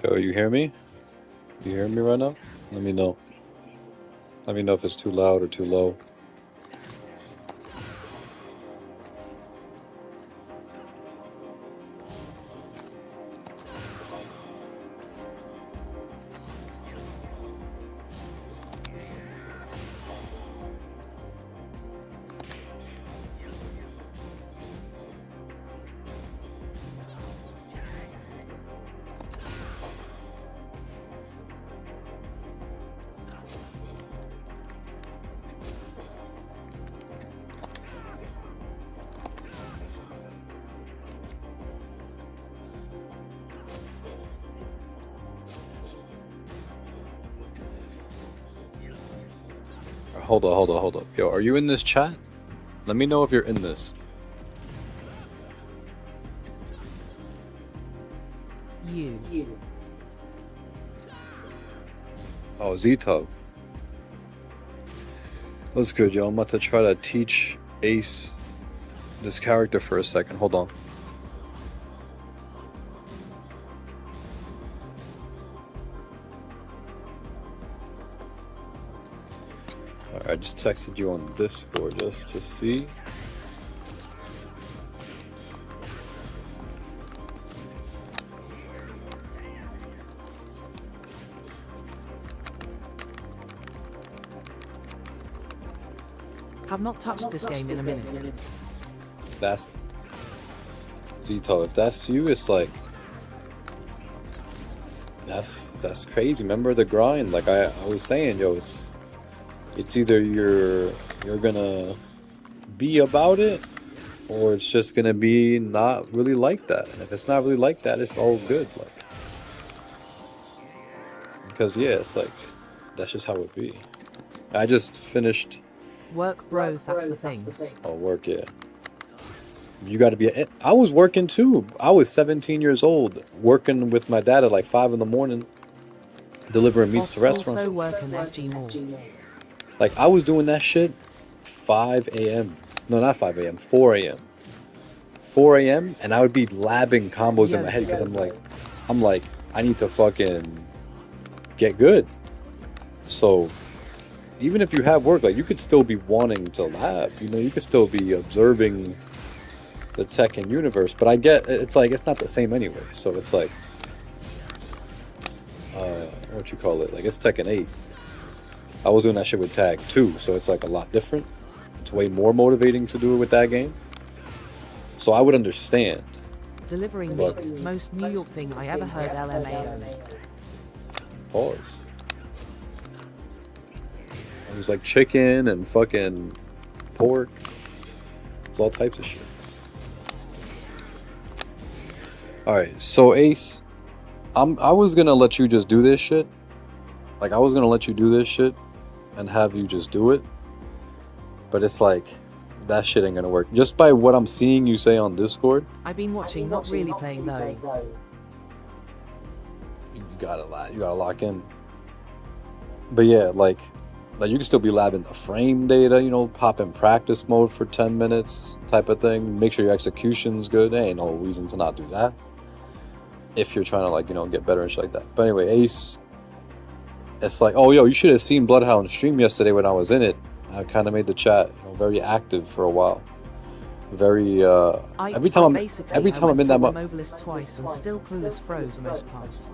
Yo, you hear me? You hear me right now? Let me know. Let me know if it's too loud or too low. Hold up. Yo, are you in this chat? Let me know if you're in this. You. Oh, Z-Tub. That's good, yo. I'm about to try to teach Ace this character for a second. Hold on. Alright, I just texted you on Discord just to see. Have not touched this game in a minute. That's Zito. If that's you, it's like that's crazy. Remember the grind? Like I was saying, yo, it's either you're gonna be about it, or it's just gonna be not really like that. And if it's not really like that, it's all good. Like because yeah, it's like that's just how it be. I just finished. Work, bro, that's the thing. Oh, work, yeah. You got to be. I was working too. I was 17 years old, working with my dad at like 5 in the morning, delivering meats to restaurants. Also working FG Mall. Like I was doing that shit 5 a.m. No, not 5 a.m. 4 a.m. 4 a.m. and I would be labbing combos in my head because I'm like, I need to fucking get good. So even if you have work, like you could still be wanting to lab. You know, you could still be observing the Tekken universe. But I get it's like it's not the same anyway. So it's like, what you call it? Like it's Tekken 8. I was doing that shit with Tag 2, so it's like a lot different. It's way more motivating to do it with that game. So I would understand. Delivering meat, most New York thing I ever heard. LMAO. Pause. It was like chicken and fucking pork. It was all types of shit. Alright, so Ace, I was gonna let you just do this shit. Like I was gonna let you do this shit and have you just do it. But it's like that shit ain't gonna work. Just by what I'm seeing you say on Discord. I've been watching, not really playing though. you gotta lock in. But yeah, like you can still be labbing the frame data, you know, pop in practice mode for 10 minutes type of thing. Make sure your execution's good. There ain't no reason to not do that if you're trying to, like, you know, get better and shit like that. But anyway, Ace, it's like, oh, yo, you should have seen Bloodhound stream yesterday when I was in it. I kind of made the chat, you know, very active for a while. Very every time I'm in that Mobilist twice and still clueless froze most parts.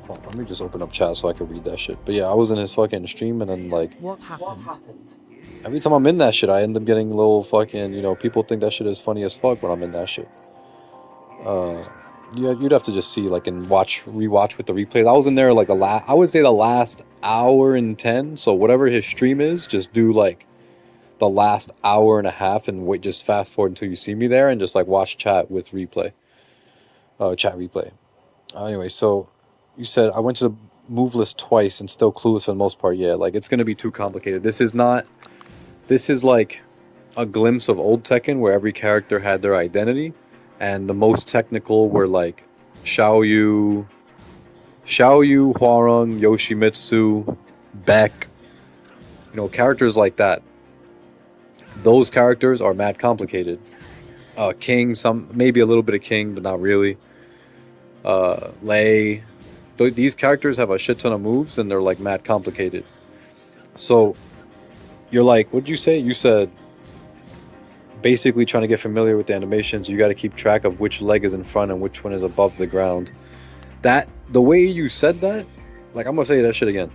Hold on, let me just open up chat so I can read that shit. But yeah, I was in his fucking stream, and then, like, what happened? Every time I'm in that shit, I end up getting little fucking, you know, people think that shit is funny as fuck when I'm in that shit. Yeah, you'd have to just see, like, and rewatch with the replays. I was in there like I would say the last hour and 10. So whatever his stream is, just do like the last hour and a half and wait, just fast forward until you see me there and just like watch chat with replay. Chat replay. Anyway, so you said I went to the move list twice and still clueless for the most part. Yeah, like, it's gonna be too complicated. This is like a glimpse of old Tekken where every character had their identity, and the most technical were like Xiaoyu, Hwoarang, Yoshimitsu, Beck, you know, characters like that. Those characters are mad complicated. King, maybe a little bit of King, but not really. Lei. These characters have a shit ton of moves and they're like mad complicated. So you're like, what'd you say? You said basically trying to get familiar with the animations, you got to keep track of which leg is in front and which one is above the ground. The way you said that, like, I'm gonna say that shit again.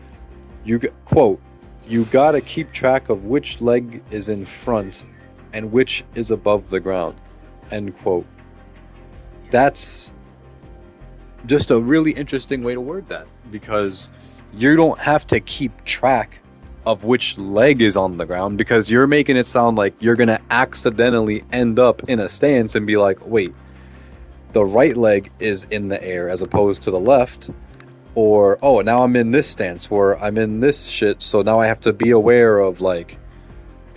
Quote, you gotta keep track of which leg is in front and which is above the ground, end quote. That's just a really interesting way to word that, because you don't have to keep track of which leg is on the ground, because you're making it sound like you're gonna accidentally end up in a stance and be like, wait, the right leg is in the air as opposed to the left, or, oh, now I'm in this stance where I'm in this shit, so now I have to be aware of, like,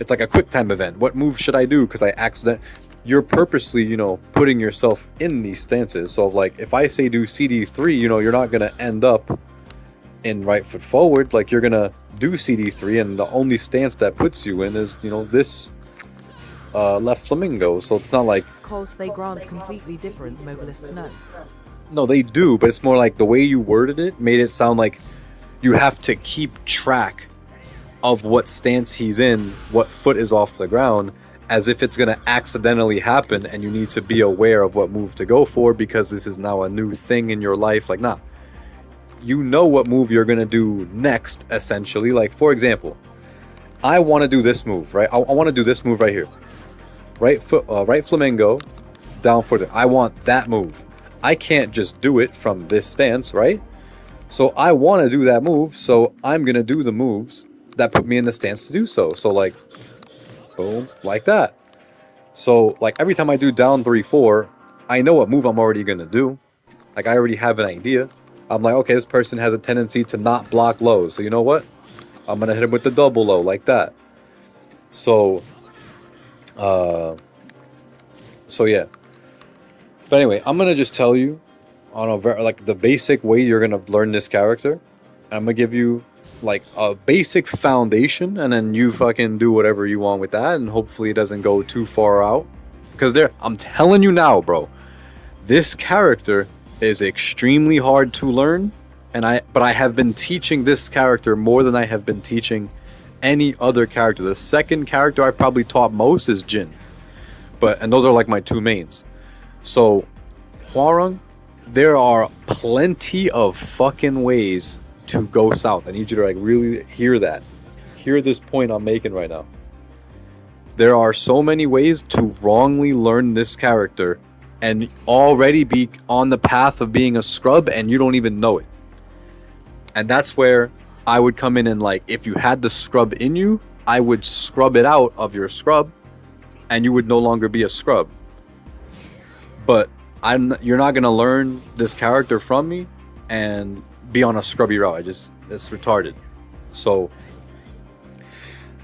it's like a quick time event. What move should I do? Because you're purposely, you know, putting yourself in these stances. So, like, if I say do CD3, you know, you're not gonna end up in right foot forward. Like, you're gonna do CD3, and the only stance that puts you in is, you know, this left flamingo. So it's not like, cause they grant completely different mobilists no. No, they do, but it's more like the way you worded it made it sound like you have to keep track of what stance he's in, what foot is off the ground, as if it's going to accidentally happen and you need to be aware of what move to go for because this is now a new thing in your life. Like, nah, you know what move you're going to do next, essentially. Like, for example, I want to do this move, right? I want to do this move right here. Right foot, right flamingo, down foot. I want that move. I can't just do it from this stance, right? So I want to do that move, so I'm going to do the moves that put me in the stance to do so. So, like, boom, like that. So, like, every time I do down 3-4, I know what move I'm already going to do. Like, I already have an idea. I'm like, okay, this person has a tendency to not block lows. So, you know what? I'm going to hit him with the double low, like that. So, yeah. But anyway, I'm going to just tell you on like the basic way you're going to learn this character. I'm going to give you like a basic foundation, and then you fucking do whatever you want with that, and hopefully it doesn't go too far out. Because I'm telling you now, bro, this character is extremely hard to learn, but I have been teaching this character more than I have been teaching any other character. The second character I've probably taught most is Jin. And those are like my two mains. So, Hwoarang, there are plenty of fucking ways to go south. I need you to like really hear that. Hear this point I'm making right now. There are so many ways to wrongly learn this character and already be on the path of being a scrub and you don't even know it. And that's where I would come in and, like, if you had the scrub in you, I would scrub it out of your scrub and you would no longer be a scrub. But you're not gonna learn this character from me and be on a scrubby route. It's retarded. So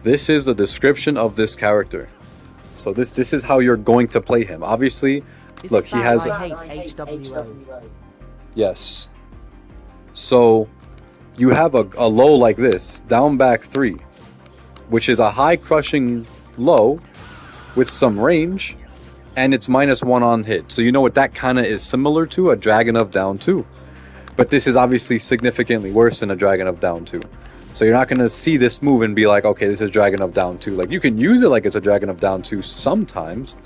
this is a description of this character. So this is how you're going to play him. Obviously, look, he has. I hate HWO. Yes. So you have a low like this, down back 3, which is a high crushing low with some range, and it's -1 on hit. So you know what that kind of is similar to? A Dragunov down 2. But this is obviously significantly worse than a Dragunov down 2. So you're not going to see this move and be like, okay, this is Dragunov down 2. Like, you can use it like it's a Dragunov down 2 sometimes,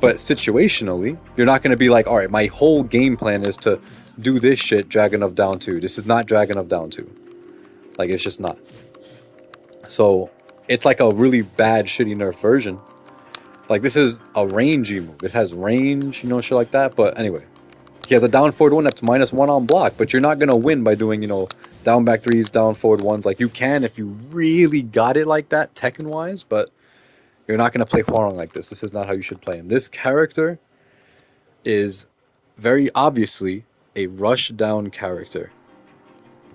but situationally, you're not going to be like, all right, my whole game plan is to do this shit Dragunov down 2. This is not Dragunov down 2. Like, it's just not. So it's like a really bad, shitty nerf version. Like, this is a rangy move. It has range, you know, shit like that. But anyway, he has a down forward 1 that's -1 on block, but you're not going to win by doing, you know, down back 3s, down forward 1s. Like, you can if you really got it like that, Tekken-wise, but you're not going to play Hwoarang like this. This is not how you should play him. This character is very obviously a rush down character.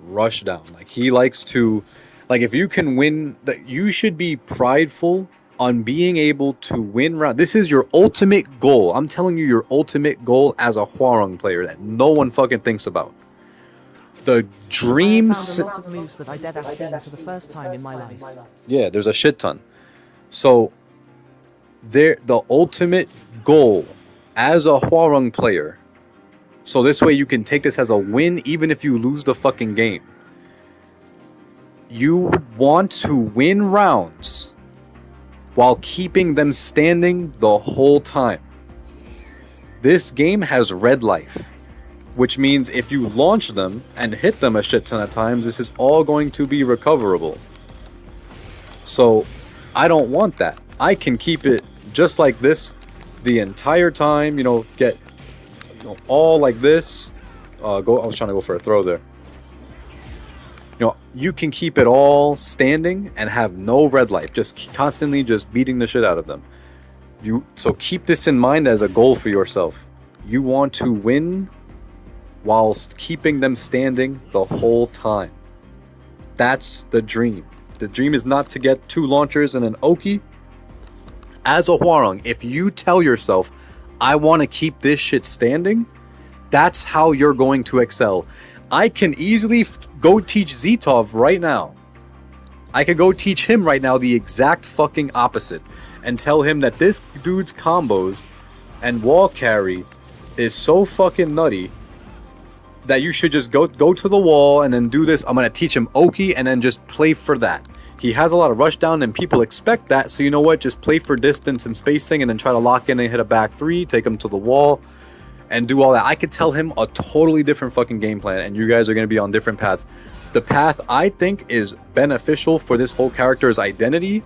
Rush down. Like, he likes to, like, if you can win, that you should be prideful on being able to win round. This is your ultimate goal. I'm telling you, your ultimate goal as a Hwoarang player that no one fucking thinks about. The dream. I found a lot of moves that I dead ass seen for the first time in my life. Yeah, there's a shit ton. So, the ultimate goal as a Hwoarang player, so this way you can take this as a win even if you lose the fucking game. You would want to win rounds while keeping them standing the whole time. This game has red life, which means if you launch them and hit them a shit ton of times, this is all going to be recoverable. So I don't want that. I can keep it just like this the entire time, you know, get, you know, all like this. I was trying to go for a throw there. You know, you can keep it all standing and have no red life, just constantly just beating the shit out of them. So keep this in mind as a goal for yourself. You want to win whilst keeping them standing the whole time. That's the dream. The dream is not to get 2 launchers and an Oki. As a Hwoarang, if you tell yourself, I want to keep this shit standing, that's how you're going to excel. I can easily go teach Zetov right now. I could go teach him right now the exact fucking opposite and tell him that this dude's combos and wall carry is so fucking nutty that you should just go to the wall and then do this. I'm going to teach him Oki and then just play for that. He has a lot of rush down and people expect that, so you know what? Just play for distance and spacing and then try to lock in and hit a back 3, take him to the wall, and do all that. I could tell him a totally different fucking game plan, and you guys are going to be on different paths. The path I think is beneficial for this whole character's identity.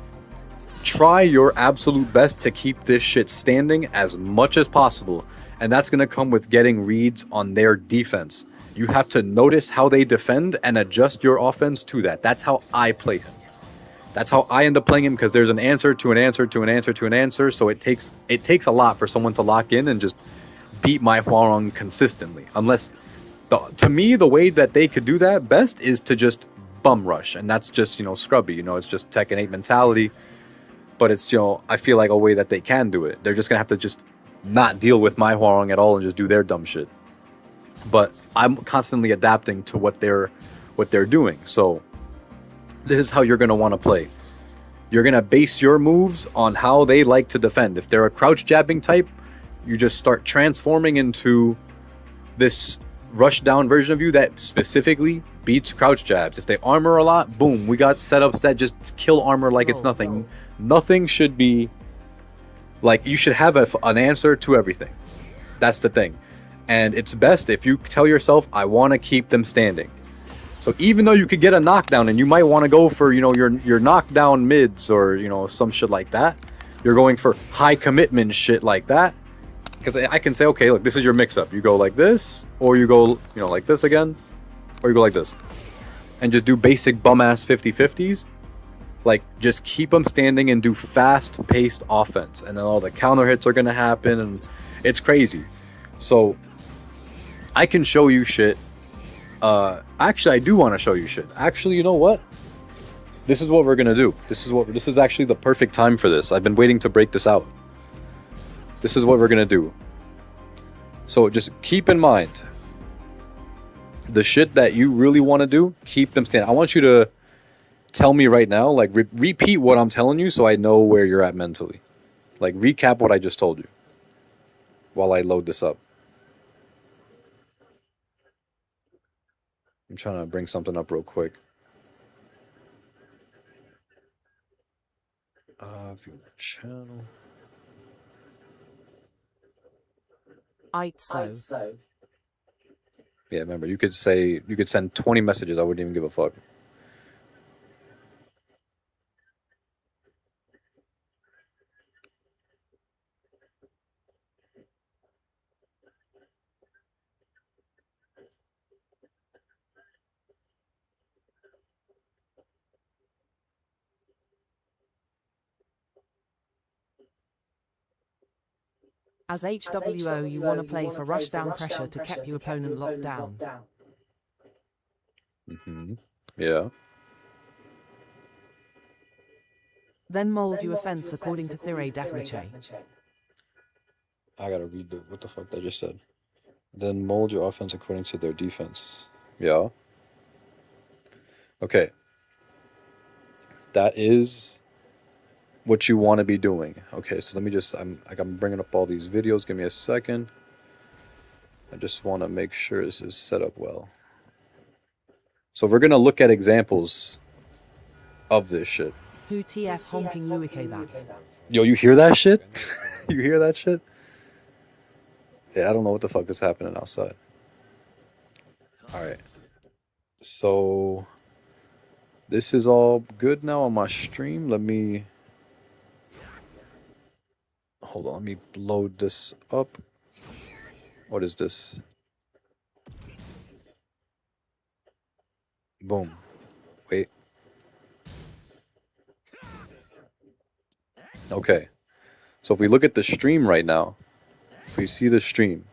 Try your absolute best to keep this shit standing as much as possible, and that's going to come with getting reads on their defense. You have to notice how they defend and adjust your offense to that. That's how I play him. That's how I end up playing him, because there's an answer to an answer to an answer to an answer, so it takes a lot for someone to lock in and just beat my Hwoarang consistently. Unless, to me, the way that they could do that best is to just bum rush, and that's just, you know, scrubby, you know, it's just Tekken 8 mentality, but it's, you know, I feel like a way that they can do it. They're just gonna have to just not deal with my Hwoarang at all and just do their dumb shit. But I'm constantly adapting to what they're doing, so this is how you're going to want to play. You're going to base your moves on how they like to defend. If they're a crouch jabbing type, you just start transforming into this rush down version of you that specifically beats crouch jabs. If they armor a lot, boom, we got setups that just kill armor like it's nothing. Nothing should be, like, you should have an answer to everything. That's the thing. And it's best if you tell yourself, I want to keep them standing. So even though you could get a knockdown and you might want to go for, you know, your knockdown mids or, you know, some shit like that, you're going for high commitment shit like that. Because I can say, okay, look, this is your mix-up. You go like this, or you go, you know, like this again, or you go like this. And just do basic bum-ass 50-50s. Like, just keep them standing and do fast-paced offense. And then all the counter hits are going to happen, and it's crazy. So, I can show you shit. Actually, I do want to show you shit. Actually, you know what? This is what we're gonna do. This is actually the perfect time for this. I've been waiting to break this out. This is what we're gonna do. So just keep in mind, the shit that you really want to do, keep them standing. I want you to tell me right now, like repeat what I'm telling you so I know where you're at mentally. Like recap what I just told you while I load this up. I'm trying to bring something up real quick. View my channel. I'd so. Yeah, remember, you could send 20 messages. I wouldn't even give a fuck. As HWO, you want to play for rushdown pressure to keep your opponent locked down. Yeah. Then mold your offense according to Thire Defniche. I gotta read what the fuck I just said. Then mold your offense according to their defense. Yeah. Okay. That is what you want to be doing. Okay, so let me just, I'm bringing up all these videos. Give me a second. I just want to make sure this is set up well. So we're going to look at examples of this shit. Who TF honking Luike that? Yo, you hear that shit? You hear that shit? Yeah, I don't know what the fuck is happening outside. Alright. So this is all good now on my stream. Let me... Hold on, let me load this up. What is this? Boom. Wait. Okay. So if we look at the stream right now, if we see the stream,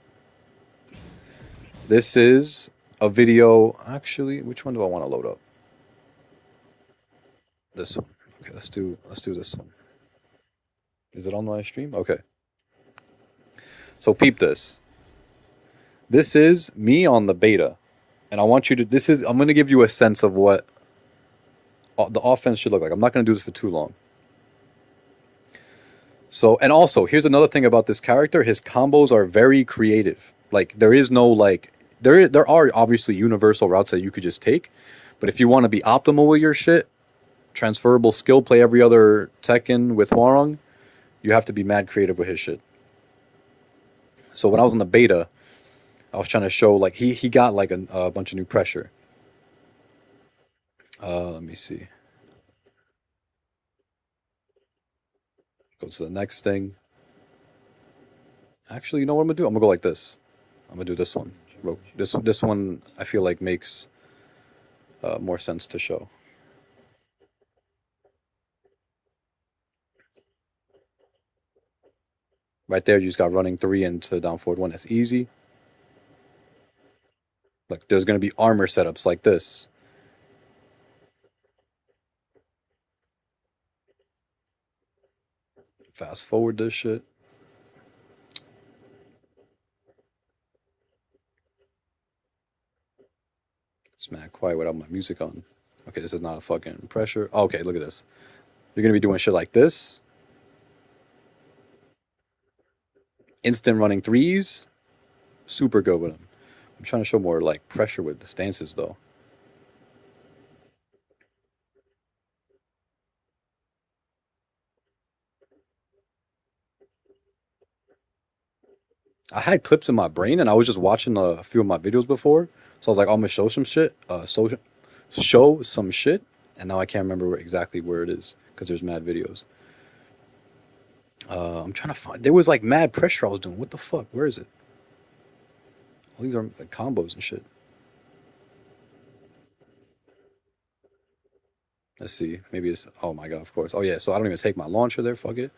this is a video. Actually, which one do I want to load up? This one. Okay, let's do this one. Is it on my stream? Okay. So peep this. This is me on the beta. And I want you to, I'm going to give you a sense of what the offense should look like. I'm not going to do this for too long. So, and also, here's another thing about this character. His combos are very creative. Like, there is no, like, there are obviously universal routes that you could just take. But if you want to be optimal with your shit, transferable skill, play every other Tekken with Hwoarang, you have to be mad creative with his shit. So when I was in the beta, I was trying to show, like, he got, like, a bunch of new pressure. Let me see. Go to the next thing. Actually, you know what I'm going to do? I'm going to go like this. I'm going to do this one. This one, I feel like, makes more sense to show. Right there, you just got running 3 into down forward 1. That's easy. Like, there's going to be armor setups like this. Fast forward this shit. It's mad quiet without my music on. Okay, this is not a fucking pressure. Oh, okay, look at this. You're going to be doing shit like this. Instant running 3s. Super good with them. I'm trying to show more, like, pressure with the stances, though. I had clips in my brain, and I was just watching a few of my videos before. So I was like, oh, I'm going to show some shit. Show some shit. And now I can't remember exactly where it is, because there's mad videos. I'm trying to find... There was, like, mad pressure I was doing. What the fuck? Where is it? All these are like, combos and shit. Let's see. Maybe it's... Oh, my God, of course. Oh, yeah, so I don't even take my launcher there. Fuck it.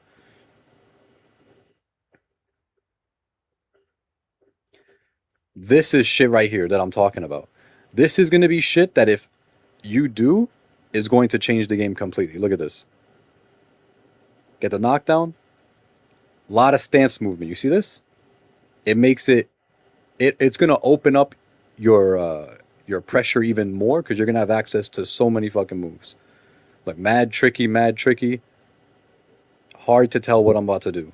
This is shit right here that I'm talking about. This is going to be shit that if you do, is going to change the game completely. Look at this. Get the knockdown. A lot of stance movement. You see this? It makes it... It's going to open up your your pressure even more because you're gonna have access to so many fucking moves. Like mad tricky, mad tricky. Hard to tell what I'm about to do.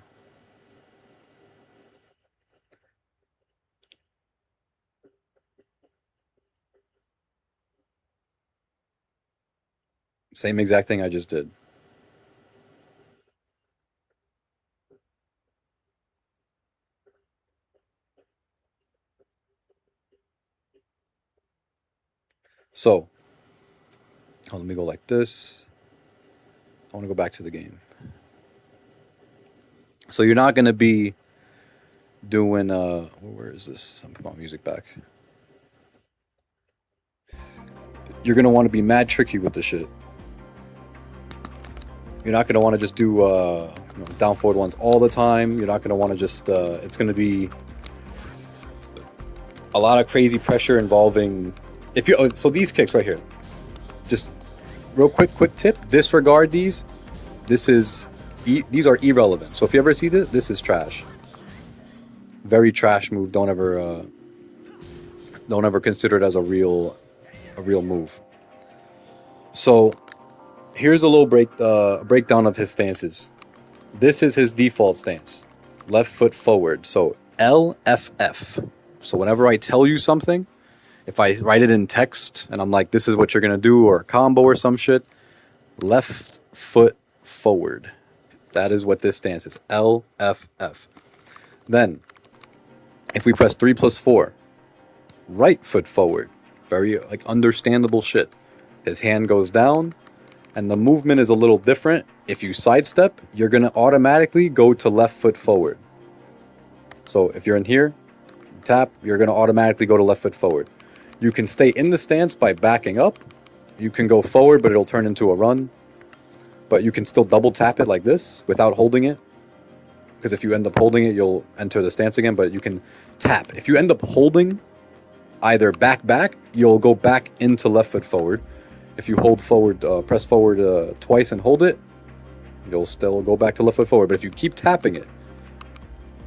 Same exact thing I just did. So, let me go like this. I want to go back to the game. So you're not gonna be doing where is this? I'm putting my music back. You're gonna want to be mad tricky with the shit. You're not gonna want to just do down forward ones all the time. You're not gonna want to just. It's gonna be a lot of crazy pressure involving. If you so these kicks right here, just real quick tip: disregard these. This is these are irrelevant. So if you ever see this is trash. Very trash move. Don't ever consider it as a real move. So here's a little breakdown of his stances. This is his default stance. Left foot forward. So LFF. So whenever I tell you something, if I write it in text and I'm like, this is what you're gonna do, or a combo or some shit, left foot forward. That is what this stance is. LFF. Then, if we press 3+4, right foot forward. Very like understandable shit. His hand goes down, and the movement is a little different. If you sidestep, you're gonna automatically go to left foot forward. So if you're in here, tap, you're gonna automatically go to left foot forward. You can stay in the stance by backing up. You can go forward, but it'll turn into a run. But you can still double tap it like this without holding it. Because if you end up holding it, you'll enter the stance again, but you can tap. If you end up holding either back, you'll go back into left foot forward. If you hold forward, press forward twice and hold it, you'll still go back to left foot forward. But if you keep tapping it,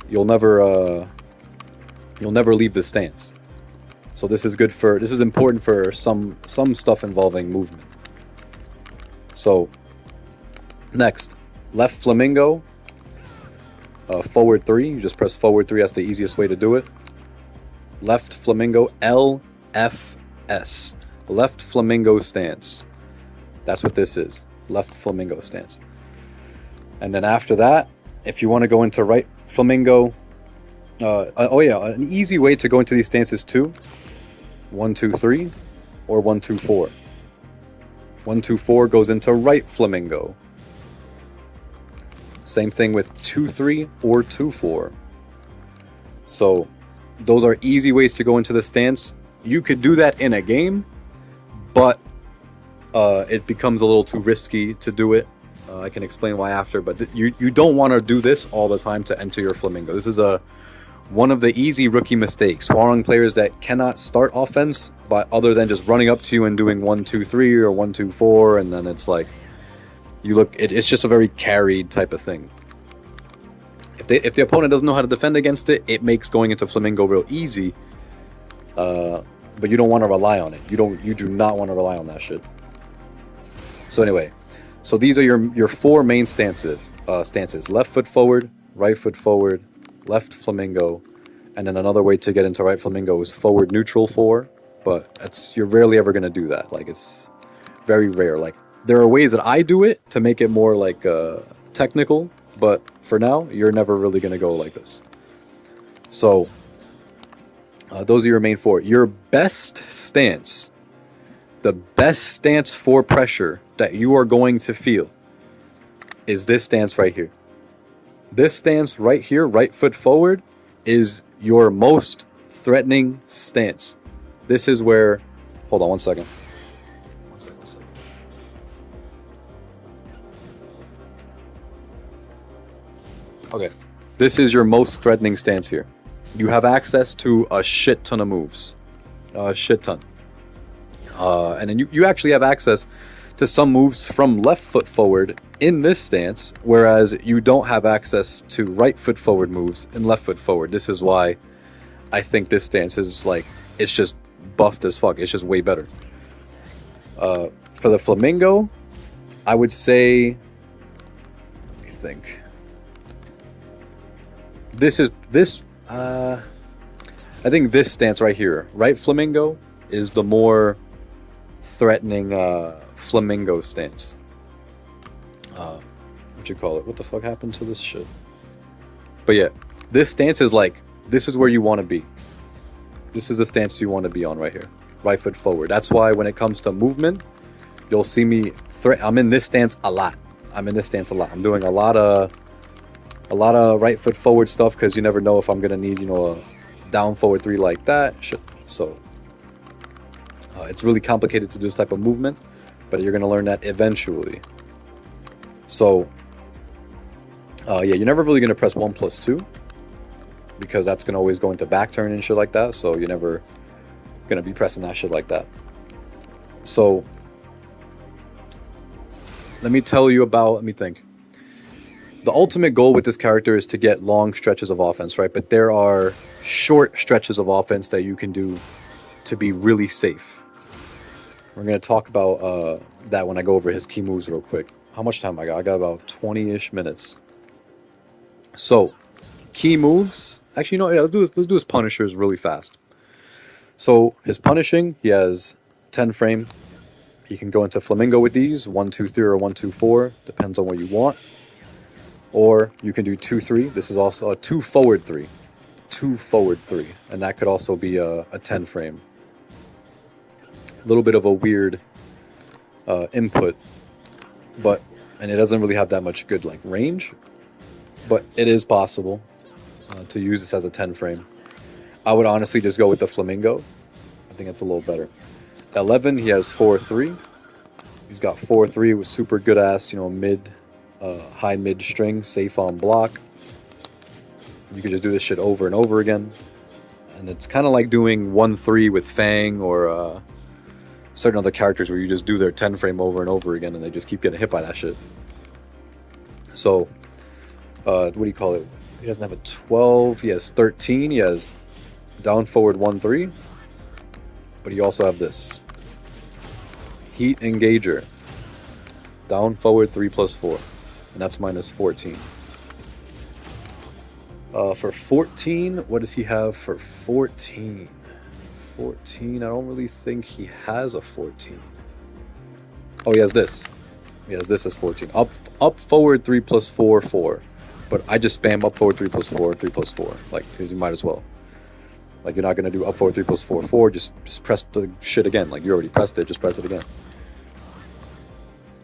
you'll never leave the stance. So this is important for some stuff involving movement. So next, left flamingo, forward 3. You just press forward 3. That's the easiest way to do it. Left flamingo, LFS. Left flamingo stance. That's what this is. Left flamingo stance. And then after that, if you want to go into right flamingo, an easy way to go into these stances too. 1, 2, 3, or 1, 2, 4. 1, 2, 4 goes into right flamingo. Same thing with 2, 3 or 2, 4. So those are easy ways to go into the stance. You could do that in a game, but it becomes a little too risky to do it. I can explain why after, but you don't want to do this all the time to enter your flamingo. This is one of the easy rookie mistakes. Hwoarang players that cannot start offense, but other than just running up to you and doing 1, 2, 3 or 1, 2, 4, and then it's like it's just a very carried type of thing. If the opponent doesn't know how to defend against it, it makes going into flamingo real easy. But you don't want to rely on it. You do not want to rely on that shit. So anyway, so these are your 4 main stances. Left foot forward, right foot forward, left flamingo, and then another way to get into right flamingo is forward neutral 4. But you're rarely ever gonna do that. Like, it's very rare. Like, there are ways that I do it to make it more like technical, but for now, you're never really gonna go like this. So those are your main 4. Your best stance, the best stance for pressure that you are going to feel, is this stance right here. This stance right here, right foot forward, is your most threatening stance. This is where, hold on one second. One second. Okay, this is your most threatening stance here. You have access to a shit ton of moves. A shit ton. And then you actually have access to some moves from left foot forward in this stance, whereas you don't have access to right foot forward moves in left foot forward. This is why I think this stance is like, it's just buffed as fuck. It's just way better. For the Flamingo, I would say, let me think. I think this stance right here, right Flamingo, is the more threatening Flamingo stance. What you call it? What the fuck happened to this shit? But yeah, this stance is like, this is where you want to be. This is the stance you want to be on right here. Right foot forward. That's why when it comes to movement, you'll see me I'm in this stance a lot. I'm doing a lot of right foot forward stuff because you never know if I'm gonna need, a down forward 3 like that. So it's really complicated to do this type of movement, but you're gonna learn that eventually. So yeah, you're never really gonna press 1+2 because that's gonna always go into back turn and shit like that. So you're never gonna be pressing that shit like that. So let me think. The ultimate goal with this character is to get long stretches of offense, right? But there are short stretches of offense that you can do to be really safe. We're going to talk about that when I go over his key moves real quick. How much time I got? I got about 20-ish minutes. So, key moves. Actually, let's do his punishers really fast. So, his punishing, he has 10 frame. He can go into Flamingo with these, 1, 2, 3, or 1, 2, 4. Depends on what you want. Or you can do 2, 3. This is also a 2 forward 3. 2 forward 3. And that could also be a 10 frame. A little bit of a weird input. And it doesn't really have that much good range. But it is possible to use this as a 10 frame. I would honestly just go with the Flamingo. I think it's a little better. 11, he has 4, 3. He's got 4, 3 with super good ass, high mid string, safe on block. You could just do this shit over and over again. And it's kind of like doing 1, 3 with Fang or certain other characters where you just do their 10 frame over and over again and they just keep getting hit by that shit. So, what do you call it? He doesn't have a 12, he has 13, he has down forward 1, 3. But you also have this. Heat Engager. Down forward 3+4. And that's minus 14. For 14, what does he have for 14? 14, I don't really think he has a 14. Oh, he has this. He has this as 14. Up forward 3+4, 4. But I just spam up forward 3+4, 3+4. Because you might as well. You're not going to do up forward 3+4, 4. Just press the shit again. You already pressed it, just press it again.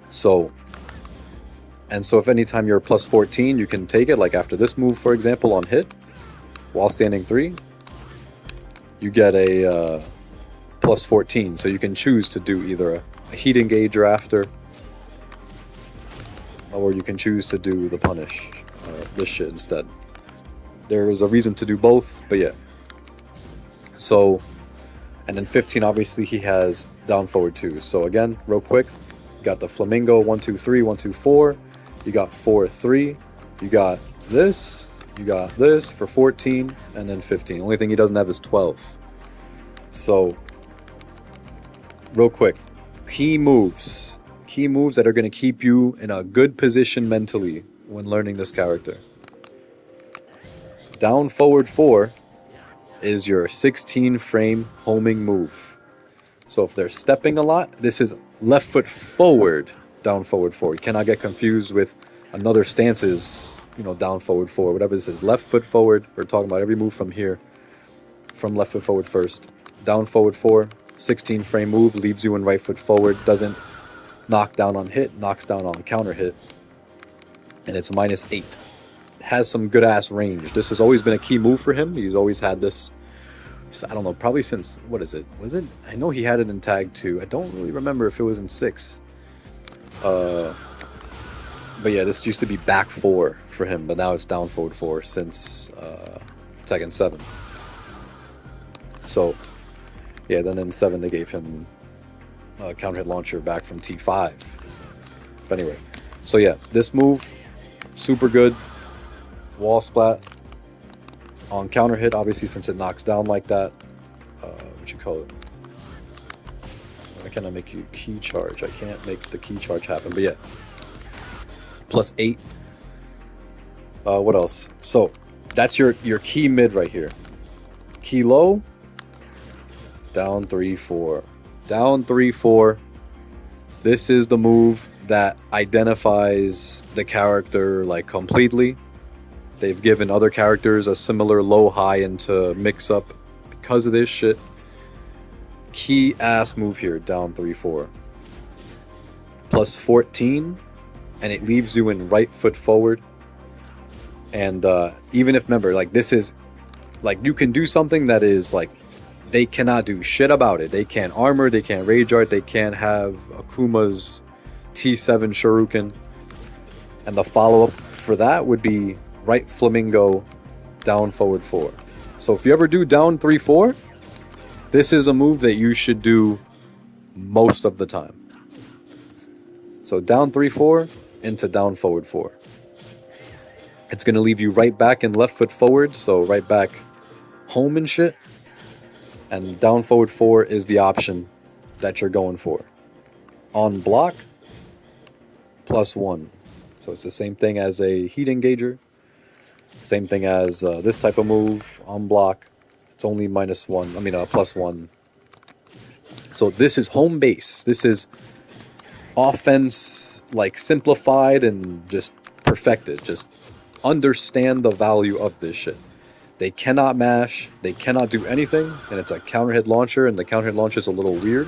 So if anytime you're plus 14, you can take it. After this move, for example, on hit, while standing 3, you get a plus 14. So you can choose to do either a heat engager after, or you can choose to do the punish, this shit instead. There is a reason to do both, but yeah. So, and then 15, obviously, he has down forward 2. So again, real quick, you got the Flamingo 1, 2, 3, 1, 2, 4. You got 4, 3. You got this. You got this for 14, and then 15. Only thing he doesn't have is 12. So, real quick, key moves that are going to keep you in a good position mentally when learning this character. Down forward 4 is your 16 frame homing move. So if they're stepping a lot, this is left foot forward, down forward 4. You cannot get confused with another stance's, down forward 4, whatever this is. Left foot forward, we're talking about every move from here, from left foot forward first. Down forward 4, 16 frame move, leaves you in right foot forward, doesn't knock down on hit, knocks down on counter hit, and it's minus 8. Has some good ass range. This has always been a key move for him. He's always had this, I don't know, probably since, what is it? Was it? I know he had it in tag 2. I don't really remember if it was in 6. But yeah, this used to be back 4 for him, but now it's down forward 4 since Tekken 7. So yeah, then in 7 they gave him counter hit launcher back from T5. But anyway, so yeah, this move, super good. Wall splat on counter hit, obviously, since it knocks down like that. What you call it? can I make you key charge? I can't make the key charge happen, but yeah. +8. What else? So that's your key mid right here. Key low, down 3-4. Down 3-4. This is the move that identifies the character like completely. They've given other characters a similar low high into mix up because of this shit. Key ass move here, down 3-4. +14, and it leaves you in right foot forward. And even if, remember, like this is like you can do something that is like they cannot do shit about it. They can't armor, they can't rage art, they can't have Akuma's T7 Shuriken. And the follow-up for that would be right flamingo, down forward 4. So if you ever do down 3-4, this is a move that you should do most of the time. So down 3-4 into down forward 4. It's going to leave you right back and left foot forward, so right back home and shit. And down forward 4 is the option that you're going for. On block, +1. So it's the same thing as a heat engager. Same thing as this type of move on block. It's only -1. I mean, +1. So this is home base. This is offense, like simplified and just perfected. Just understand the value of this shit. They cannot mash. They cannot do anything. And it's a counter hit launcher. And the counter hit launcher is a little weird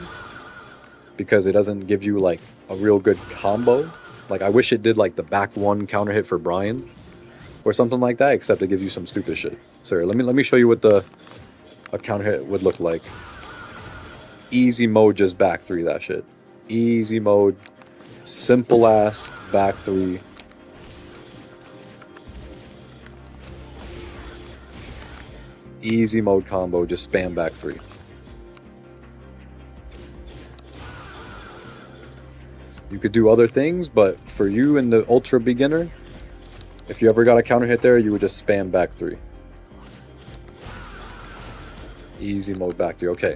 because it doesn't give you like a real good combo. Like I wish it did like the back one counter hit for Brian or something like that, except it gives you some stupid shit. So here, let me show you what a counter hit would look like. Easy mode, just back 3 that shit. Easy mode, simple ass back 3. Easy mode combo, just spam back 3. You could do other things, but for you in the ultra beginner, if you ever got a counter hit there, you would just spam back 3. Easy mode back 3. Okay.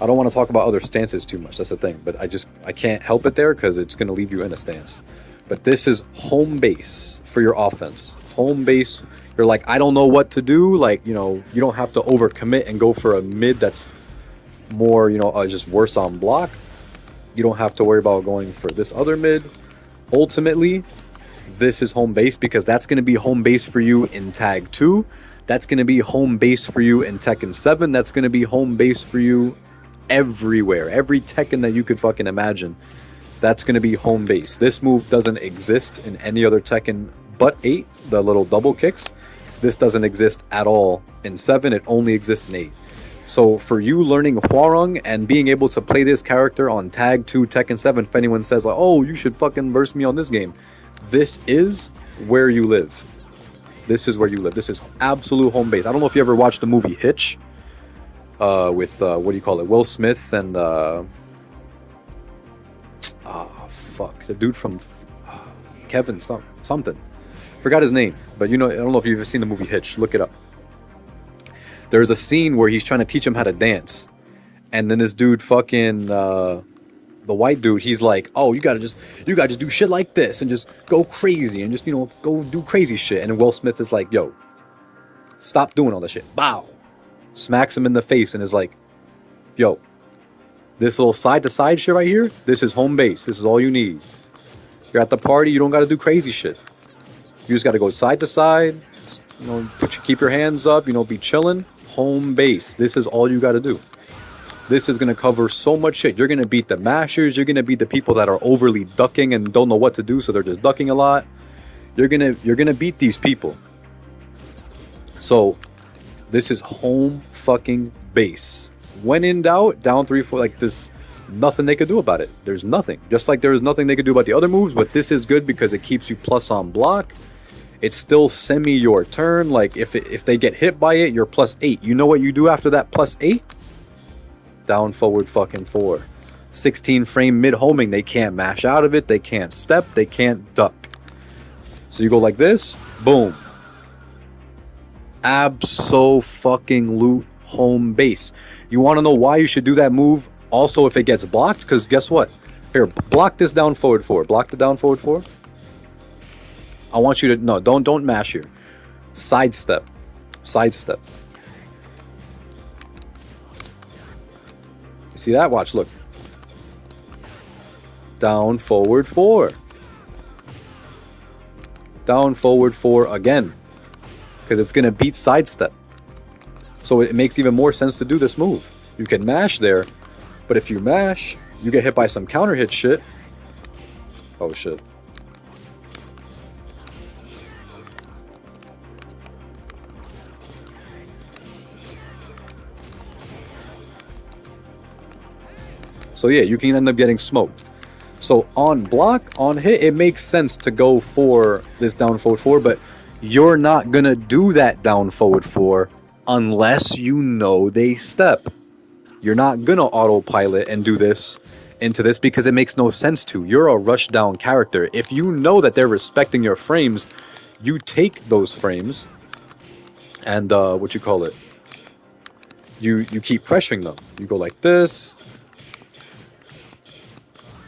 I don't want to talk about other stances too much. That's the thing. But I can't help it there because it's going to leave you in a stance. But this is home base for your offense. Home base. You're like, I don't know what to do. Like, you know, you don't have to overcommit and go for a mid that's more, you know, just worse on block. You don't have to worry about going for this other mid. Ultimately, this is home base because that's going to be home base for you in Tag 2. That's going to be home base for you in Tekken 7. That's going to be home base for you everywhere. Every Tekken that you could fucking imagine. That's going to be home base. This move doesn't exist in any other Tekken but 8, the little double kicks. This doesn't exist at all in 7. It only exists in 8. So for you learning Hwoarang and being able to play this character on Tag 2 Tekken 7, if anyone says like, oh, you should fucking verse me on this game, this is where you live. This is where you live. This is absolute home base. I don't know if you ever watched the movie Hitch with, what do you call it, Will Smith and, the dude from Kevin something. Forgot his name, but you know, I don't know if you've ever seen the movie Hitch. Look it up. There's a scene where he's trying to teach him how to dance, and then this dude fucking the white dude, he's like, oh, you gotta just do shit like this and just go crazy and just, you know, go do crazy shit. And then Will Smith is like, yo, stop doing all that shit. Bow. Smacks him in the face and is like, yo, this little side to side shit right here, this is home base. This is all you need. You're at the party, you don't gotta do crazy shit. You just gotta go side to side, you know, keep your hands up, you know, be chilling. Home base. This is all you gotta do. This is gonna cover so much shit. You're gonna beat the mashers. You're gonna beat the people that are overly ducking and don't know what to do, so they're just ducking a lot. You're gonna beat these people. So this is home fucking base. When in doubt, down 3-4, like this, nothing they could do about it. There's nothing. Just like there's nothing they could do about the other moves, but this is good because it keeps you plus on block. It's still semi your turn. Like if they get hit by it, you're +8. You know what you do after that +8? Down forward fucking 4. 16 frame mid homing. They can't mash out of it. They can't step. They can't duck. So you go like this. Boom. Abso-fucking-lute home base. You want to know why you should do that move Also, if it gets blocked, because guess what? Here, block this down forward 4. Block the down forward 4. I want you to, no, don't mash here. Sidestep. Sidestep. You see that? Watch, look. Down forward 4. Down forward 4 again. Because it's going to beat sidestep. So it makes even more sense to do this move. You can mash there, but if you mash, you get hit by some counter hit shit. Oh shit. So yeah, you can end up getting smoked. So on block, on hit, it makes sense to go for this down forward 4, but you're not gonna do that down forward 4 unless you know they step. You're not gonna autopilot and do this into this because it makes no sense to. You're a rush down character. If you know that they're respecting your frames, you take those frames and what you call it? You keep pressuring them. You go like this.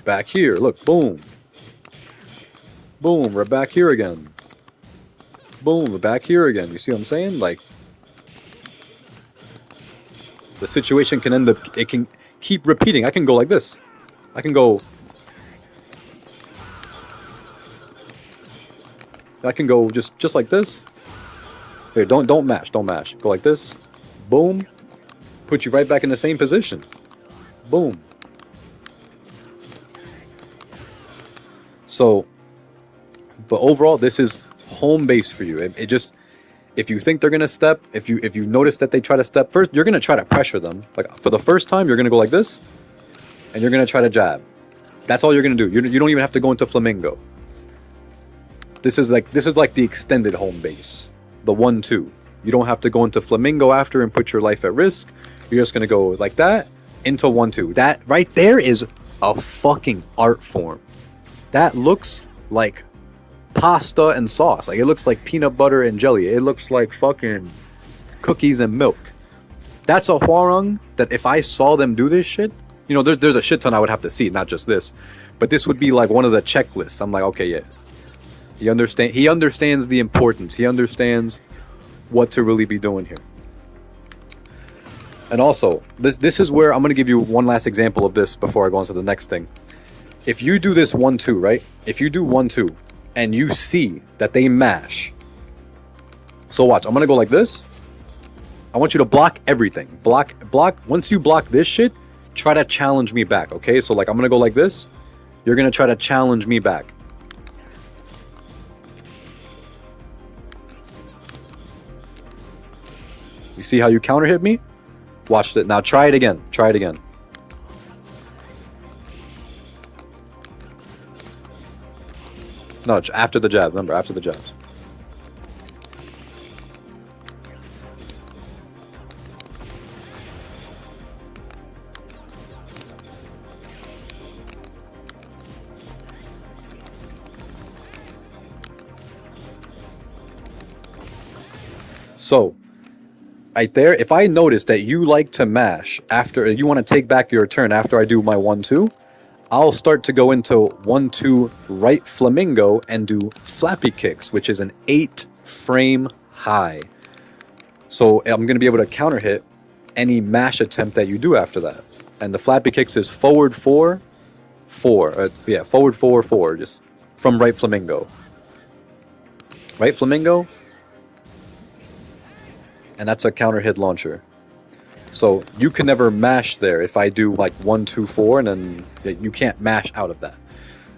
Back here, look, boom. Boom, we're back here again. Boom, we're back here again. You see what I'm saying? Like, the situation can end up, it can keep repeating. I can go like this. I can go just like this. Here, don't mash. Go like this. Boom. Put you right back in the same position. Boom. So, but overall, this is home base for you. It just, if you think they're gonna step, if you notice that they try to step first, you're gonna try to pressure them. Like for the first time, you're gonna go like this, and you're gonna try to jab. That's all you're gonna do. You don't even have to go into flamingo. This is like the extended home base, the 1-2. You don't have to go into flamingo after and put your life at risk. You're just gonna go like that into 1-2. That right there is a fucking art form. That looks like pasta and sauce. Like, it looks like peanut butter and jelly. It looks like fucking cookies and milk. That's a Hwarung that if I saw them do this shit, you know, there's a shit ton I would have to see, not just this. But this would be like one of the checklists. I'm like, okay, yeah. He understands the importance. He understands what to really be doing here. And also, this is where I'm going to give you one last example of this before I go on to the next thing. If you do this 1-2, right? If you do 1-2 and you see that they mash. So watch, I'm going to go like this. I want you to block everything. Block. Once you block this shit, try to challenge me back, okay? So like, I'm going to go like this. You're going to try to challenge me back. You see how you counter hit me? Watch it. Now try it again. Try it again. No, after the jab. Remember, after the jabs. So, right there, if I notice that you like to mash after, you want to take back your turn after I do my 1-2, I'll start to go into 1-2 right flamingo and do flappy kicks, which is an 8 frame high. So I'm going to be able to counter hit any mash attempt that you do after that. And the flappy kicks is forward 4, 4. Forward 4, 4, just from right flamingo. Right flamingo. And that's a counter hit launcher. So you can never mash there if I do like 1-2, 4, and then you can't mash out of that.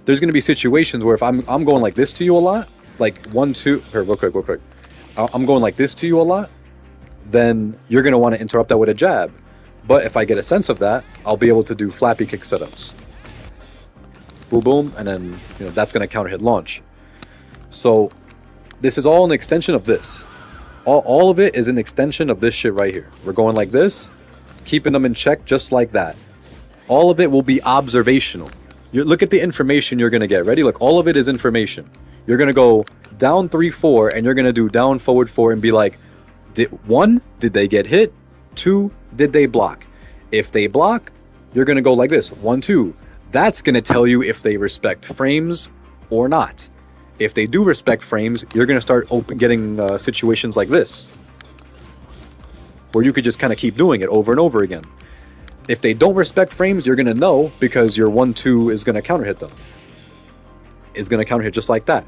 There's going to be situations where if I'm going like this to you a lot, like 1-2, here, real quick. I'm going like this to you a lot, then you're going to want to interrupt that with a jab. But if I get a sense of that, I'll be able to do flappy kick setups. Boom, boom, and then that's going to counter hit launch. So this is all an extension of this. All of it is an extension of this shit right here. We're going like this, keeping them in check just like that. All of it will be observational. Look at the information you're going to get. Ready? Look, all of it is information. You're going to go down 3, 4, and you're going to do down forward 4 and be like, 1, did they get hit? 2, did they block? If they block, you're going to go like this. 1, 2. That's going to tell you if they respect frames or not. If they do respect frames, you're going to start getting situations like this, where you could just kind of keep doing it over and over again. If they don't respect frames, you're going to know because your 1, 2 is going to counter hit them. Is going to counter hit just like that.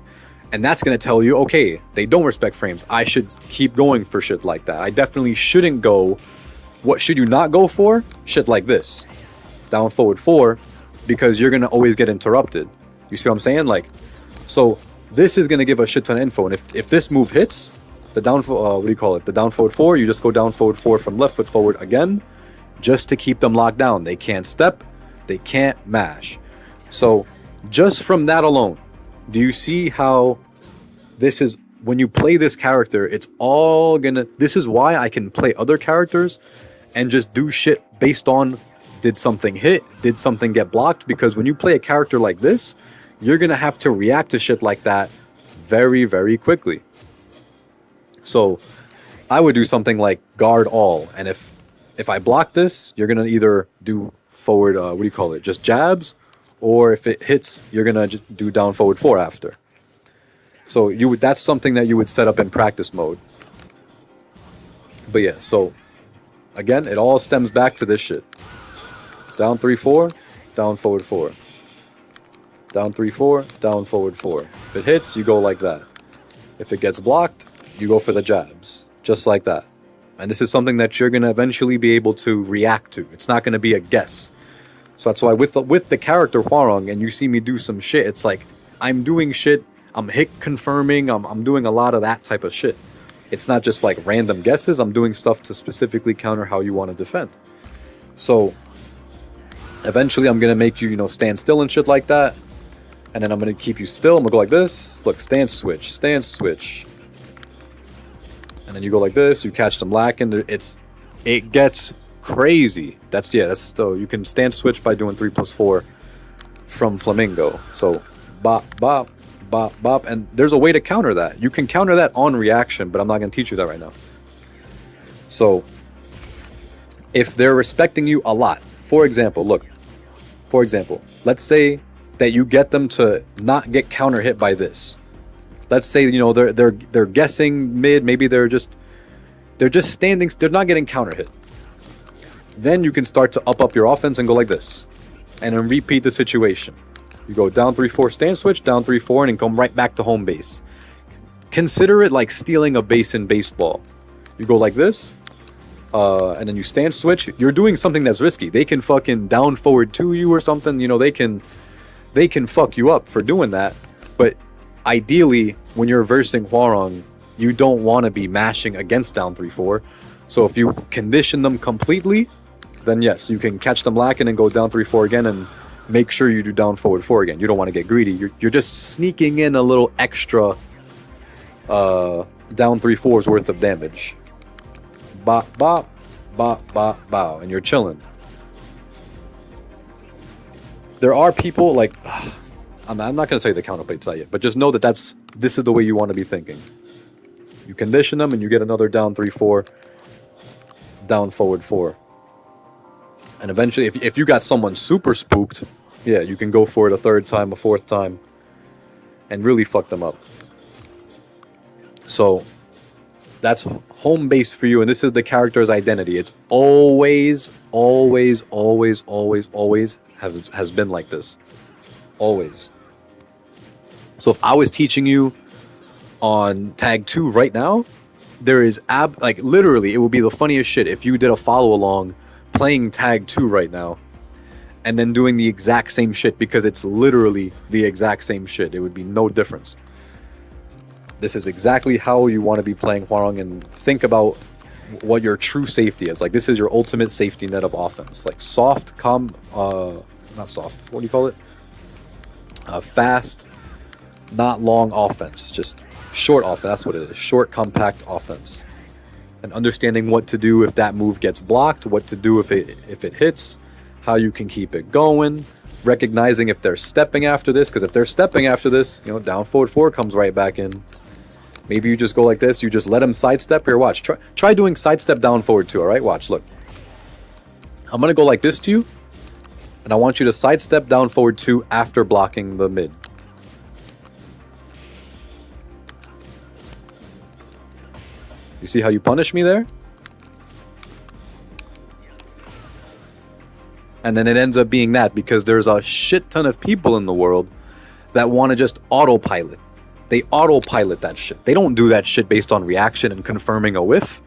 And that's going to tell you, okay, they don't respect frames. I should keep going for shit like that. I definitely shouldn't go. What should you not go for? Shit like this. Down forward 4, because you're going to always get interrupted. You see what I'm saying? Like, so this is going to give a shit ton of info. And if this move hits, the down, what do you call it? The down forward 4, you just go down forward 4 from left foot forward again, just to keep them locked down. They can't step, they can't mash. So just from that alone, do you see how this is, when you play this character, it's all gonna, this is why I can play other characters and just do shit based on, did something hit, did something get blocked? Because when you play a character like this, you're gonna have to react to shit like that very, very quickly. So I would do something like guard all, and if I block this, you're gonna either do forward, what do you call it, just jabs, or if it hits, you're gonna just do down forward 4 after. So you would, that's something that you would set up in practice mode. But yeah, so again, it all stems back to this shit. Down 3, 4, down forward 4. Down 3, 4, down forward 4. If it hits, you go like that. If it gets blocked, you go for the jabs, just like that. And this is something that you're gonna eventually be able to react to. It's not gonna be a guess. So that's why with the character Hwoarang, and you see me do some shit, it's like I'm doing shit, I'm hit confirming, I'm doing a lot of that type of shit. It's not just like random guesses, I'm doing stuff to specifically counter how you want to defend. So eventually I'm gonna make you, you know, stand still and shit like that. And then I'm gonna keep you still, I'm gonna go like this. Look, stand switch, stand switch. And then you go like this, you catch them lacking. It gets crazy. That's so you can stand switch by doing 3+4 from Flamingo. So bop, bop, bop, bop, and there's a way to counter that. You can counter that on reaction, but I'm not gonna teach you that right now. So if they're respecting you a lot, for example, look, let's say that you get them to not get counter hit by this. Let's say, you know, they're guessing mid, maybe they're just standing, they're not getting counter hit. Then you can start to up your offense and go like this, and then repeat the situation. You go down 3, 4, stand switch, down 3, 4, and then come right back to home base. Consider it like stealing a base in baseball. You go like this, and then you stand switch. You're doing something that's risky. They can fucking down forward to you or something. You know, they can fuck you up for doing that. But ideally, when you're versing Hwoarang, you don't want to be mashing against down 3, 4. So if you condition them completely, then yes, you can catch them lacking and go down 3, 4 again, and make sure you do down forward 4 again. You don't want to get greedy. You're just sneaking in a little extra down 3, 4's worth of damage. Bop, bop, bop, bop, bow, and you're chilling. There are people like, I'm not going to tell you the counterplay to yet, but just know that this is the way you want to be thinking. You condition them and you get another down 3, 4, down forward 4. And eventually, if you got someone super spooked, yeah, you can go for it a third time, a fourth time, and really fuck them up. So that's home base for you, and this is the character's identity. It's always, always, always, always, always has been like this. Always. So if I was teaching you on tag 2 right now, there is like literally, it would be the funniest shit if you did a follow along playing tag 2 right now and then doing the exact same shit, because it's literally the exact same shit. It would be no difference. This is exactly how you want to be playing Hwoarang, and think about what your true safety is. Like, this is your ultimate safety net of offense. Like soft, not soft, what do you call it? Fast, not long offense, just short offense. That's what it is. Short, compact offense. And understanding what to do if that move gets blocked, what to do if it hits, how you can keep it going, recognizing if they're stepping after this, because if they're stepping after this, you know, down forward 4 comes right back in. Maybe you just go like this, you just let him sidestep. Here, watch. Try doing sidestep down forward 2, all right? Watch, look. I'm going to go like this to you, And I want you to sidestep down forward 2 after blocking the mid. You see how you punish me there? And then it ends up being that because there's a shit ton of people in the world that want to just autopilot. They autopilot that shit. They don't do that shit based on reaction and confirming a whiff.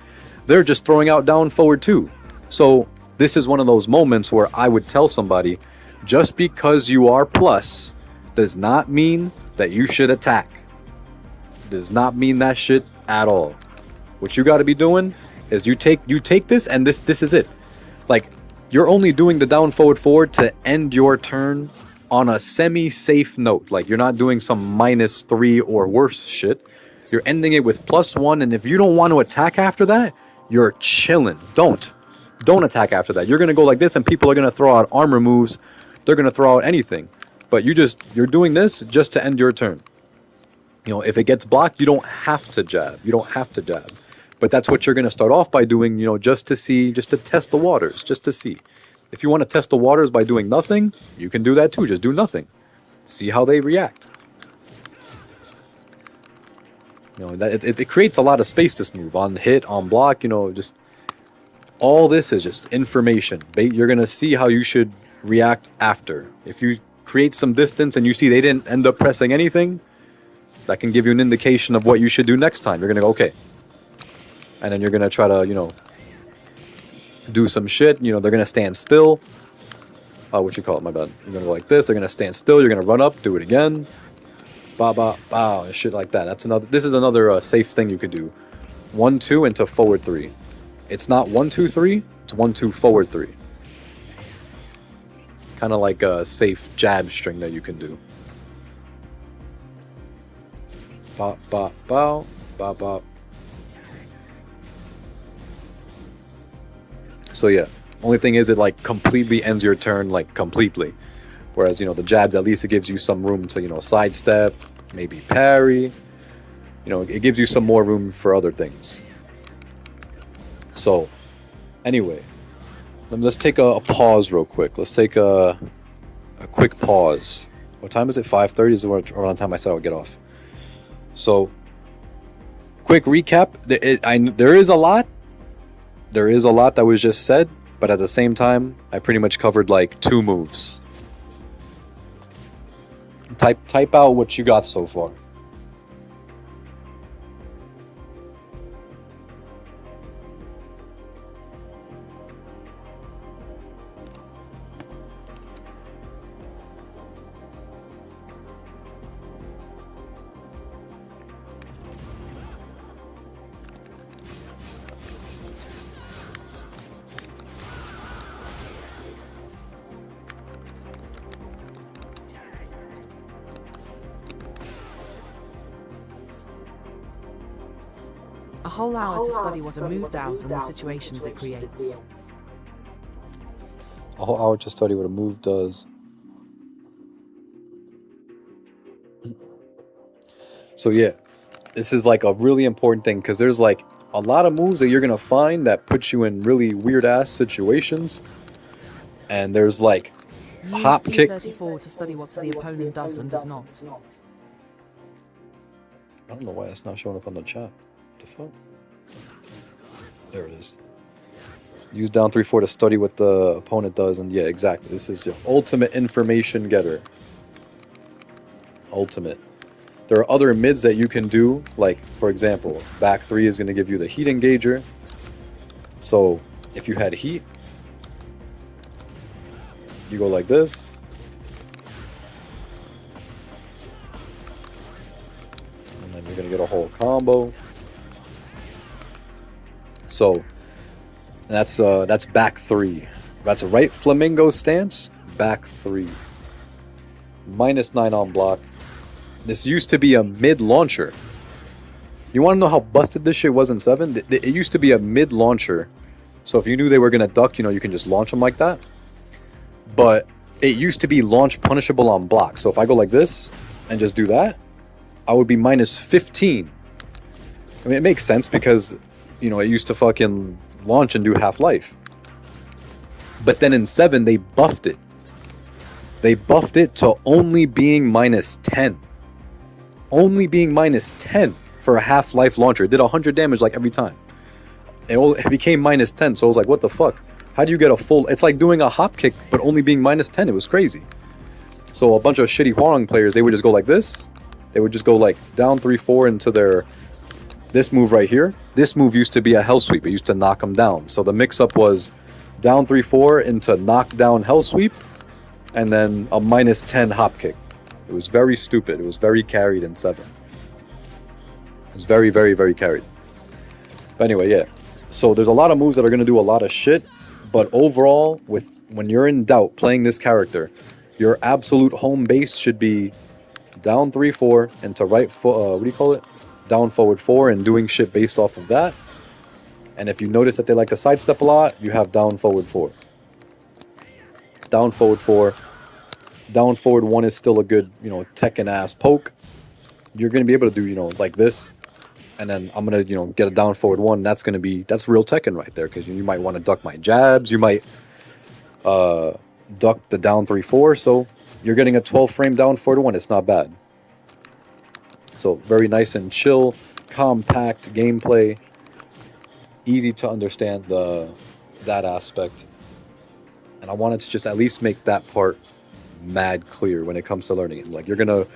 They're just throwing out down forward 2. So this is one of those moments where I would tell somebody, just because you are plus does not mean that you should attack. Does not mean that shit at all. What you got to be doing is you take this and this is it. Like, you're only doing the down forward 4 to end your turn on a semi-safe note. Like, you're not doing some -3 or worse shit. You're ending it with +1, and if you don't want to attack after that, you're chilling. Don't attack after that. You're gonna go like this, and people are gonna throw out armor moves. They're gonna throw out anything, but you're doing this just to end your turn. You know, if it gets blocked, you don't have to jab. You don't have to jab. But that's what you're going to start off by doing, you know, just to test the waters, just to see. If you want to test the waters by doing nothing, you can do that too. Just do nothing. See how they react. You know, it creates a lot of space, this move. On hit, on block, you know, just... all this is just information. You're going to see how you should react after. If you create some distance and you see they didn't end up pressing anything, that can give you an indication of what you should do next time. You're going to go, okay. And then you're going to try to, you know, do some shit. You know, they're going to stand still. What you call it? My bad. You're going to go like this. They're going to stand still. You're going to run up, do it again. Ba, ba, bow, and shit like that. This is another safe thing you could do. 1, 2 into forward 3. It's not 1, 2, 3. It's 1, 2, forward 3. Kind of like a safe jab string that you can do. Ba, ba, bow. Ba, ba. So yeah, only thing is it like completely ends your turn, like completely. Whereas, you know, the jabs, at least it gives you some room to, you know, sidestep, maybe parry. You know, it gives you some more room for other things. So, anyway, let's take a pause real quick. Let's take a quick pause. What time is it? 5:30 is around the time I said I would get off. So, quick recap. There is a lot. There is a lot that was just said, but at the same time, I pretty much covered like 2 moves. Type out what you got so far. A whole hour to study what a move does and the situations it creates. A whole hour to study what a move does. So yeah, this is like a really important thing because there's like a lot of moves that you're going to find that put you in really weird ass situations. And there's like hop kicks. 34 to study what the opponent does and does not. I don't know why it's not showing up on the chat. What the fuck? There it is. Use down 3-4 to study what the opponent does, and yeah, exactly. This is your ultimate information getter. Ultimate. There are other mids that you can do, like, for example, back 3 is going to give you the heat engager. So, if you had heat, you go like this. And then you're going to get a whole combo. So, that's back 3. That's a right flamingo stance, back 3. -9 on block. This used to be a mid launcher. You want to know how busted this shit was in 7? It used to be a mid launcher. So if you knew they were going to duck, you know, you can just launch them like that. But it used to be launch punishable on block. So if I go like this and just do that, I would be -15. I mean, it makes sense because, you know, it used to fucking launch and do half-life. But then in 7, they buffed it. They buffed it to only being minus 10. Only being minus 10 for a half-life launcher. It did 100 damage like every time. It became minus 10, so I was like, what the fuck? How do you get a full... It's like doing a hop kick, but only being minus 10. It was crazy. So a bunch of shitty Hwoarang players, they would just go like this. They would just go like down 3-4 into their... This move right here. This move used to be a hell sweep. It used to knock them down. So the mix-up was down 3-4 into knockdown hell sweep, and then a minus 10 hop kick. It was very stupid. It was very carried in 7. It was very, very, very carried. But anyway, yeah. So there's a lot of moves that are going to do a lot of shit. But overall, when you're in doubt playing this character, your absolute home base should be down 3-4 into right what do you call it? Down forward 4 and doing shit based off of that. And if you notice that they like to sidestep a lot, you have down forward 4. Down forward 4. Down forward 1 is still a good, Tekken ass poke. You're going to be able to do, like this. And then I'm going to, get a down forward 1. That's real Tekken right there. Because you might want to duck my jabs. You might duck the down 3-4. So you're getting a 12 frame down forward 1. It's not bad. So very nice and chill, compact gameplay. Easy to understand that aspect. And I wanted to just at least make that part mad clear when it comes to learning it. Like, you're going to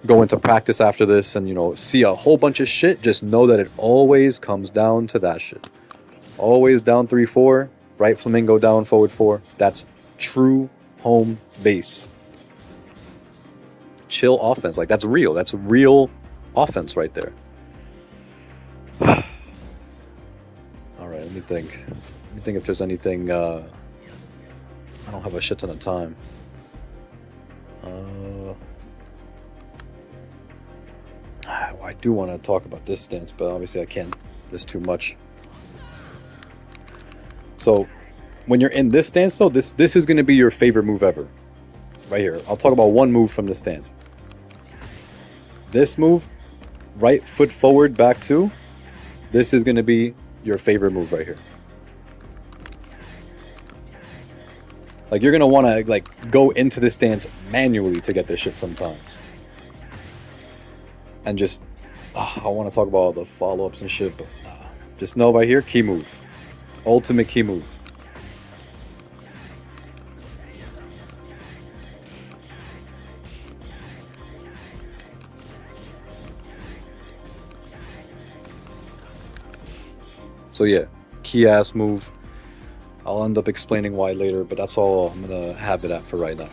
go into practice after this and, see a whole bunch of shit. Just know that it always comes down to that shit. Always down 3-4, right flamingo down forward 4. That's true home base. Chill offense. Like, that's real. That's real offense right there. Alright, let me think. Let me think if there's anything... I don't have a shit ton of time. I do want to talk about this stance, but obviously I can't. There's too much. So, when you're in this stance, though, this is going to be your favorite move ever. Right here. I'll talk about one move from this stance. This move, right foot forward, back 2. This is going to be your favorite move right here. Like, you're going to want to, like, go into this stance manually to get this shit sometimes. And just, I want to talk about all the follow-ups and shit, but just know right here, key move. Ultimate key move. So yeah, key ass move. I'll end up explaining why later, but that's all I'm gonna have it at for right now.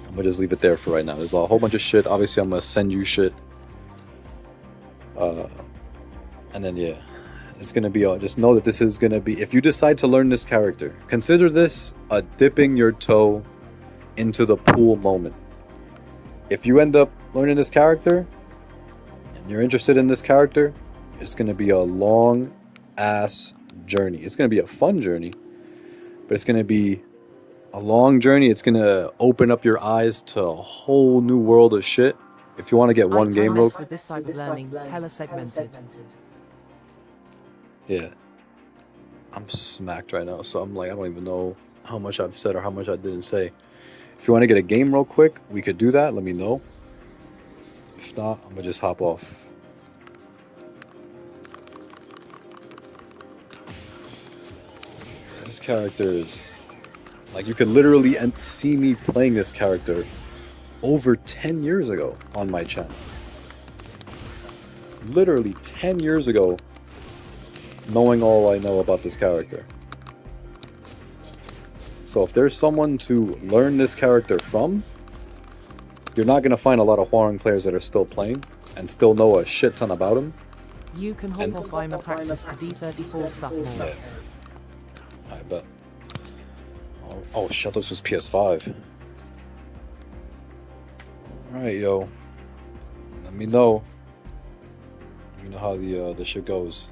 I'm gonna just leave it there for right now. There's a whole bunch of shit. Obviously, I'm gonna send you shit. And then yeah, it's gonna be. Just know that this is gonna be. If you decide to learn this character, consider this a dipping your toe into the pool moment. If you end up learning this character, and you're interested in this character, it's gonna be a long ass journey. It's gonna be a fun journey, but it's gonna be a long journey. It's gonna open up your eyes to a whole new world of shit. If you want to get one game real with this type of learning, hella segmented. Yeah, I'm smacked right now, so I'm like, I don't even know how much I've said or how much I didn't say. If you want to get a game real quick, we could do that. Let me know. If not, I'm gonna just hop off. This character is like, you could literally see me playing this character over 10 years ago on my channel. Literally 10 years ago, knowing all I know about this character. So if there's someone to learn this character from, you're not going to find a lot of Hwoarang players that are still playing and still know a shit ton about him. You can hop off I'm a practice to D34 stuff more. Yeah. I bet. Oh shit, this was PS5. Alright, yo. Let me know. Let me know how the shit goes.